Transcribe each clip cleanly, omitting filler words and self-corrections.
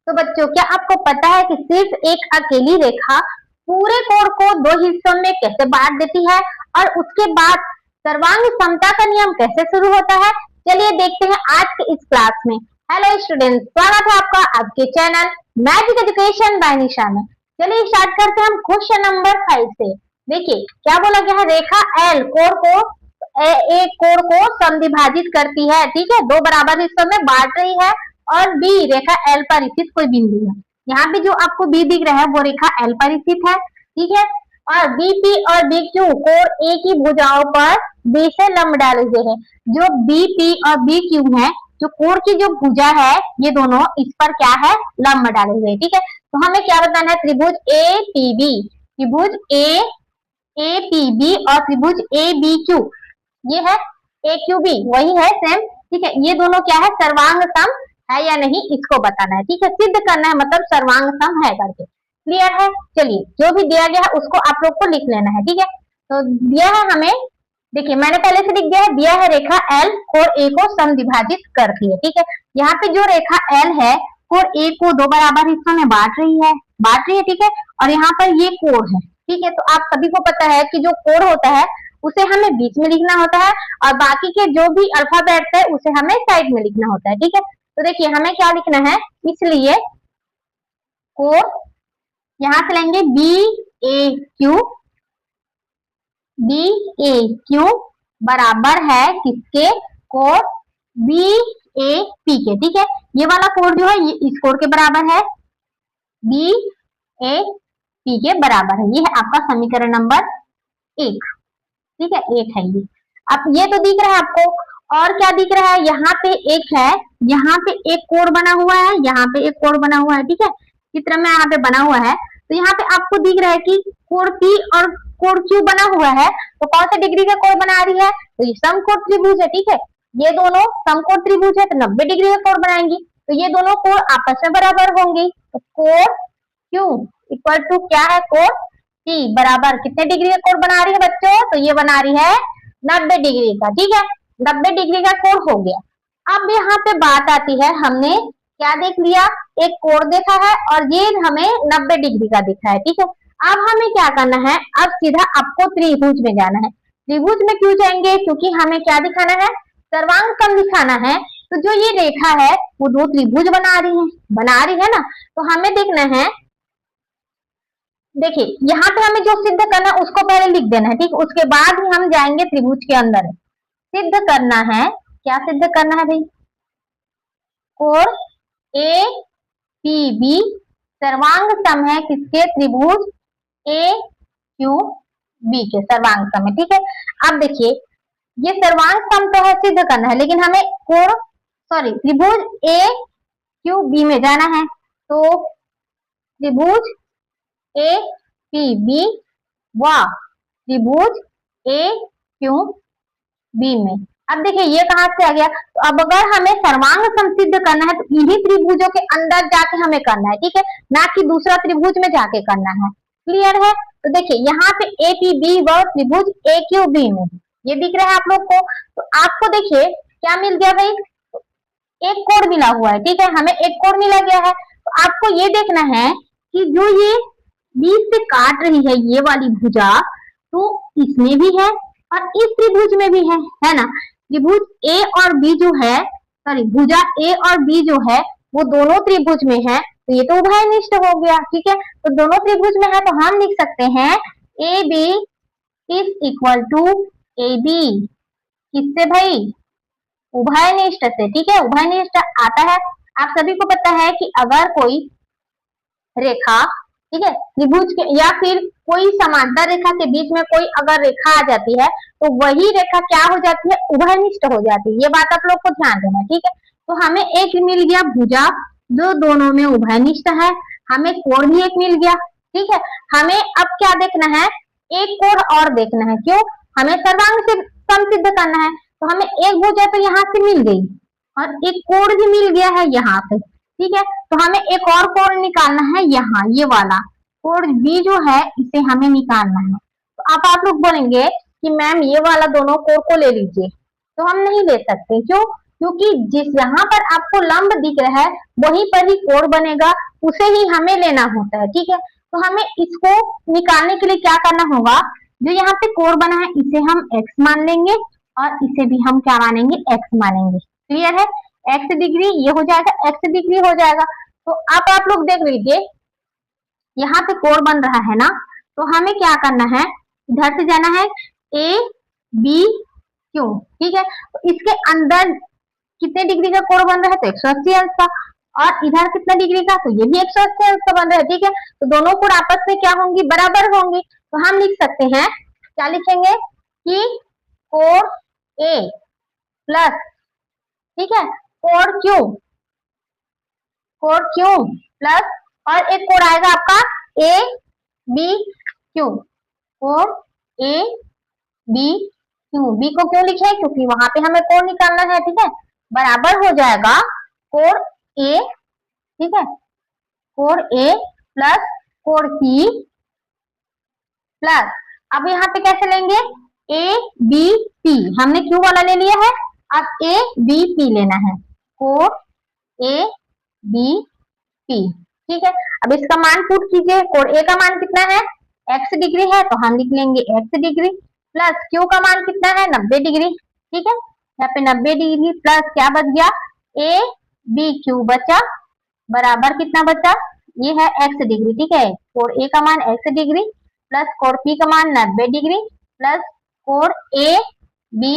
तो बच्चों क्या आपको पता है कि सिर्फ एक अकेली रेखा पूरे कोण को दो हिस्सों में कैसे बांट देती है और उसके बाद सर्वांग समता का नियम कैसे शुरू होता है? चलिए देखते हैं आज के इस क्लास में। हेलो स्टूडेंट्स, स्वागत है आपका आपके चैनल मैजिक एजुकेशन बाय निशा में। चलिए स्टार्ट करते हैं हम क्वेश्चन नंबर 5 से। देखिए क्या बोला गया है, रेखा एल कोण को एक कोण को समद्विभाजित करती है, ठीक है, दो बराबर हिस्सों में बांट रही है और बी रेखा एल पर स्थित कोई बिंदु है। यहाँ पे जो आपको बी दिख रहा है वो रेखा एल पर स्थित है, ठीक है, और बीपी और बीक्यू कोण ए की भुजाओं पर बी से लंब डाले हुए हैं। जो बीपी और बीक्यू है, जो कोण की जो भुजा है, ये दोनों इस पर क्या है, लंब डाले हुए, ठीक है। तो हमें क्या बताना है, त्रिभुज ए पी बी, त्रिभुज ए पी बी और त्रिभुज ए बी क्यू, ये है ए क्यू बी, वही है सेम, ठीक है। ये दोनों क्या है, सर्वांग सम है या नहीं, इसको बताना है, ठीक है, सिद्ध करना है, मतलब सर्वांग सम है करके। क्लियर है? चलिए जो भी दिया गया है उसको आप लोग को लिख लेना है, ठीक है। तो दिया है हमें, देखिए मैंने पहले से लिख दिया है रेखा एल कोण ए को समद्विभाजित करती है, ठीक है। यहाँ पे जो रेखा एल है कोण ए को दो बराबर हिस्सों में बांट रही है, ठीक है, और यहाँ पर ये कोण है, ठीक है। तो आप सभी को पता है कि जो कोण होता है उसे हमें बीच में लिखना होता है और बाकी के जो भी अल्फाबेट है उसे हमें साइड में लिखना होता है, ठीक है। तो देखिए हमें क्या लिखना है, इसलिए कोण यहां से लेंगे बी ए क्यू बराबर है किसके, कोण बी ए पी के, ठीक है। ये वाला कोण जो है ये इस कोण के बराबर है, बी ए पी के बराबर है। ये है आपका समीकरण नंबर 1, ठीक है, 1 है ये। अब ये तो दिख रहा है आपको, और क्या दिख रहा है, यहाँ पे एक है, यहाँ पे एक कोण बना हुआ है, यहाँ पे एक कोण बना हुआ है, ठीक है, चित्र में यहाँ पे बना हुआ है। तो यहाँ पे आपको दिख रहा है कि कोण P और कोण Q बना हुआ है, तो कौन से डिग्री का कोण बना रही है, तो ये समकोण त्रिभुज है, ठीक है। ये दोनों समकोण त्रिभुज है तो 90 डिग्री का कोण बनाएंगी, तो ये दोनों कोण आपस में बराबर होंगे। तो कोण Q इक्वल टू क्या है, कोण P बराबर कितने डिग्री का कोण बना रही है बच्चों, तो ये बना रही है 90 डिग्री का, ठीक है, 90 डिग्री का कोण हो गया। अब यहाँ पे बात आती है, हमने क्या देख लिया, एक कोण देखा है और ये हमें 90 डिग्री का दिखा है, ठीक है। अब हमें क्या करना है, अब सीधा आपको त्रिभुज में जाना है। त्रिभुज में क्यों जाएंगे, क्योंकि हमें क्या दिखाना है, सर्वांग सम दिखाना है। तो जो ये रेखा है वो दो त्रिभुज बना रही है ना, तो हमें देखना है, देखिए यहाँ पे हमें जो सिद्ध करना है उसको पहले लिख देना है, ठीक, उसके बाद ही हम जाएंगे त्रिभुज के अंदर। सिद्ध करना है, क्या सिद्ध करना है भाई, कोण ए पी बी सर्वांग सम है किसके, त्रिभुज ए क्यू बी के सर्वांग सम है, ठीक है। अब देखिए ये सर्वांग सम तो है, सिद्ध करना है, लेकिन हमें कोण त्रिभुज ए क्यू बी में जाना है। तो त्रिभुज ए पी बी व त्रिभुज ए क्यू बी में। अब देखिए ये कहां से आ गया, तो अब अगर हमें सर्वांग सम सिद्ध करना है तो इन्हीं त्रिभुजों के अंदर जाके हमें करना है, ठीक है, ना कि दूसरा त्रिभुज में जाके करना है। क्लियर है? तो देखिए यहाँ पे ए पी बी व त्रिभुज ए क्यू बी में ये दिख रहा है आप लोग को। तो आपको देखिए क्या मिल गया भाई, एक कोण मिला हुआ है, ठीक है, हमें एक कोण मिला गया है। तो आपको ये देखना है कि जो ये बीच से काट रही है ये वाली भुजा, तो इसमें भी है और इस त्रिभुज में भी है ना। त्रिभुज ए और बी जो है, भुजा ए और बी जो है वो दोनों त्रिभुज में है, तो ये तो उभयनिष्ठ हो गया, ठीक है। तो दोनों त्रिभुज में है तो हम लिख सकते हैं A B is equal to A B, किससे भाई, उभयनिष्ठ से, ठीक है, उभयनिष्ठ आता है। आप सभी को पता है कि अगर कोई रेखा, ठीक है, त्रिभुज के या फिर कोई समांतर रेखा के बीच में कोई अगर रेखा आ जाती है तो वही रेखा क्या हो जाती है, उभयनिष्ठ हो जाती है। ये बात आप लोग को ध्यान देना, ठीक है। तो हमें एक मिल गया भुजा जो दोनों में उभयनिष्ठ है, हमें कोण भी एक मिल गया, ठीक है। हमें अब क्या देखना है, एक कोण और देखना है, क्यों, हमें सर्वांग से सम सिद्ध करना है। तो हमें एक भुजा तो यहाँ से मिल गई और एक कोण भी मिल गया है यहाँ पे, ठीक है। तो हमें एक और कोण निकालना है, यहाँ ये वाला कोण बी जो है इसे हमें निकालना है। तो अब आप लोग बोलेंगे कि मैम ये वाला दोनों कोण को ले लीजिए, तो हम नहीं ले सकते, क्यों, क्योंकि जिस यहाँ पर आपको लंब दिख रहा है वहीं पर ही कोण बनेगा, उसे ही हमें लेना होता है। ठीक है, तो हमें इसको निकालने के लिए क्या करना होगा, जो यहाँ पे कोण बना है इसे हम x मान लेंगे और इसे भी हम क्या मानेंगे, x मानेंगे। क्लियर है, x डिग्री ये हो जाएगा, x डिग्री हो जाएगा। तो अब आप लोग देख लीजिए यहाँ पे कोण बन रहा है ना, तो हमें क्या करना है, इधर से जाना है ए बी क्यू। ठीक है, तो इसके अंदर कितने डिग्री का कोण बन रहा है, तो 180 अंश का, और इधर कितना डिग्री का, तो ये भी 180 अंश का बन रहा है। ठीक है, तो दोनों कोण आपस में क्या होंगी, बराबर होंगी। तो हम लिख सकते हैं, क्या लिखेंगे कि कोण ए प्लस, ठीक है, कोण क्यू प्लस, और एक कोण आएगा आपका ए बी क्यू, कोण ए बी क्यू। बी को क्यों लिखे, क्योंकि वहां पे हमें कोण निकालना है। ठीक है, बराबर हो जाएगा कोण ए, ठीक है, कोण ए प्लस कोण पी प्लस, अब यहाँ पे कैसे लेंगे, ए बी पी, हमने क्यू वाला ले लिया है, अब ए बी पी लेना है, कोण ए बी पी। ठीक है, अब इसका मान पुट कीजिए, कोण ए का मान कितना है, x डिग्री है, तो हम लिख लेंगे x डिग्री, प्लस क्यू का मान कितना है, 90 डिग्री। ठीक है, यहाँ पे 90 डिग्री प्लस क्या बच गया, ए बी क्यू बचा, बराबर कितना बचा, ये है x डिग्री। ठीक है, कोण ए का मान x डिग्री प्लस कोण पी का मान 90 डिग्री प्लस कोण ए बी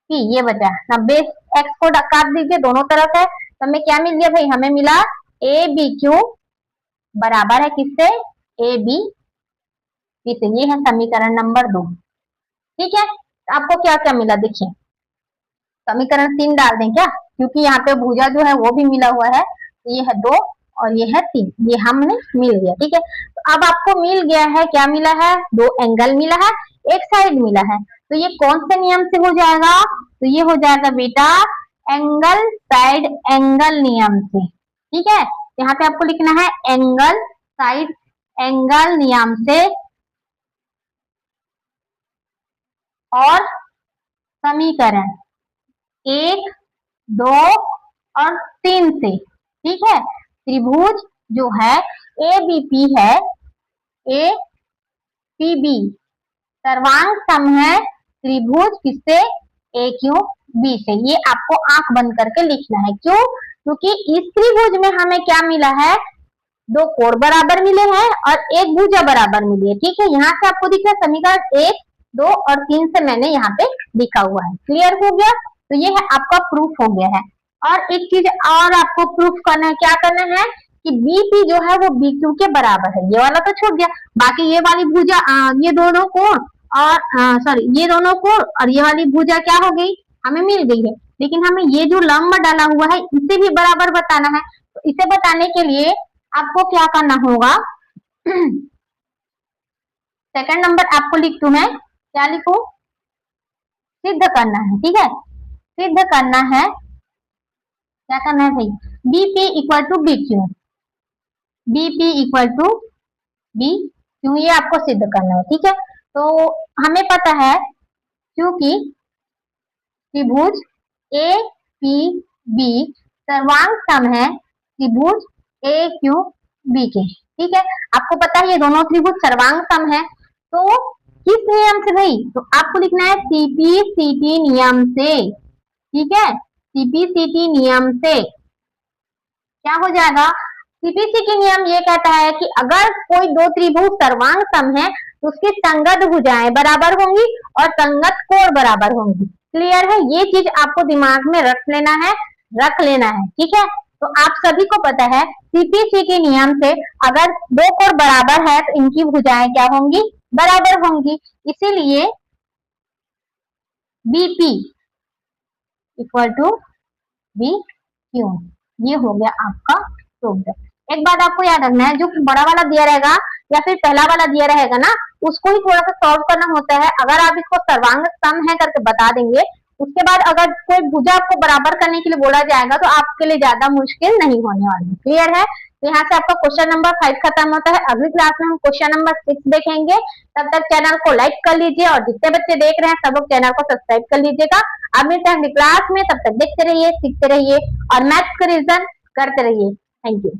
पी, ये बचा 90। x को काट दीजिए, दोनों तरफ है, तो हमें क्या मिल गया भाई, हमें मिला ए बी क्यू बराबर है किससे, ए बी पी से। ये है समीकरण नंबर 2। ठीक है, आपको क्या क्या मिला, देखिए समीकरण 3 डाल दें क्या, क्योंकि यहाँ पे भुजा जो है वो भी मिला हुआ है, तो ये है 2 और ये है 3, ये हमने मिल गया। ठीक है, तो अब आपको मिल गया है, क्या मिला है, 2 एंगल मिला है, एक साइड मिला है, तो ये कौन से नियम से हो जाएगा, तो ये हो जाएगा बेटा एंगल साइड एंगल नियम से। ठीक है, यहाँ पे आपको लिखना है एंगल साइड एंगल नियम से और समीकरण 1, 2 और 3 से। ठीक है, त्रिभुज जो है ए बी पी है, ए पी बी सर्वांग सम है त्रिभुज किससे, ए क्यू बी से। ये आपको आंख बंद करके लिखना है, क्यों, क्योंकि इस त्रिभुज में हमें क्या मिला है, 2 कोण बराबर मिले हैं और एक भुजा बराबर मिली है। ठीक है, यहाँ से आपको दिख रहा है समीकरण 1, 2 और 3 से मैंने यहाँ पे लिखा हुआ है। क्लियर हो गया, तो ये है आपका प्रूफ हो गया है। और एक चीज और आपको प्रूफ करना है, क्या करना है कि बीपी जो है वो बीक्यू के बराबर है। ये वाला तो छूट गया, बाकी ये वाली भुजा, ये दोनों कोण और सॉरी ये दोनों कोण और ये वाली भुजा क्या हो गई, हमें मिल गई है, लेकिन हमें ये जो लंब डाला हुआ है इसे भी बराबर बताना है। तो इसे बताने के लिए आपको क्या करना होगा, सेकंड नंबर आपको लिख दूं मैं, क्या लिखूं, सिद्ध करना है। ठीक है, सिद्ध करना है, क्या करना है भाई, BP equal to B Q, BP equal to B Q, ये आपको सिद्ध करना है। ठीक है, तो हमें पता है क्योंकि त्रिभुज ए पी बी सर्वांग सम है त्रिभुज ए क्यू बी के। ठीक है, आपको पता है ये दोनों त्रिभुज सर्वांग सम है, तो किस नियम से भाई, तो आपको लिखना है सीपी-सीटी नियम से। ठीक है, सीपी-सीटी नियम से क्या हो जाएगा, सीपी-सीटी नियम ये कहता है कि अगर कोई 2 त्रिभुज सर्वांग सम है तो उसकी संगत भुजाएं बराबर होंगी और संगत कोण बराबर होंगी। क्लियर है, ये चीज आपको दिमाग में रख लेना है। ठीक है, तो आप सभी को पता है सीपी-सीटी नियम से अगर 2 कोण बराबर है तो इनकी भुजाएं क्या होंगी, बराबर होंगी। इसीलिए BP equal to B Q, ये हो गया आपका प्रूफ। एक बात आपको याद रखना है, जो बड़ा वाला दिया रहेगा या फिर पहला वाला दिया रहेगा ना, उसको ही थोड़ा सा सॉल्व करना होता है। अगर आप इसको सर्वांग सम है करके बता देंगे, उसके बाद अगर कोई भुजा आपको बराबर करने के लिए बोला जाएगा तो आपके लिए ज्यादा मुश्किल नहीं होने वाली। क्लियर है, तो यहाँ से आपका क्वेश्चन नंबर 5 खत्म होता है। अगली क्लास में हम क्वेश्चन नंबर 6 देखेंगे। तब तक चैनल को लाइक कर लीजिए और जितने बच्चे देख रहे हैं सब लोग चैनल को सब्सक्राइब कर लीजिएगा। अब मिलते हैं अगली क्लास में, तब तक देखते रहिए, सीखते रहिए और मैथ्स का रिवीजन करते रहिए। Thank you.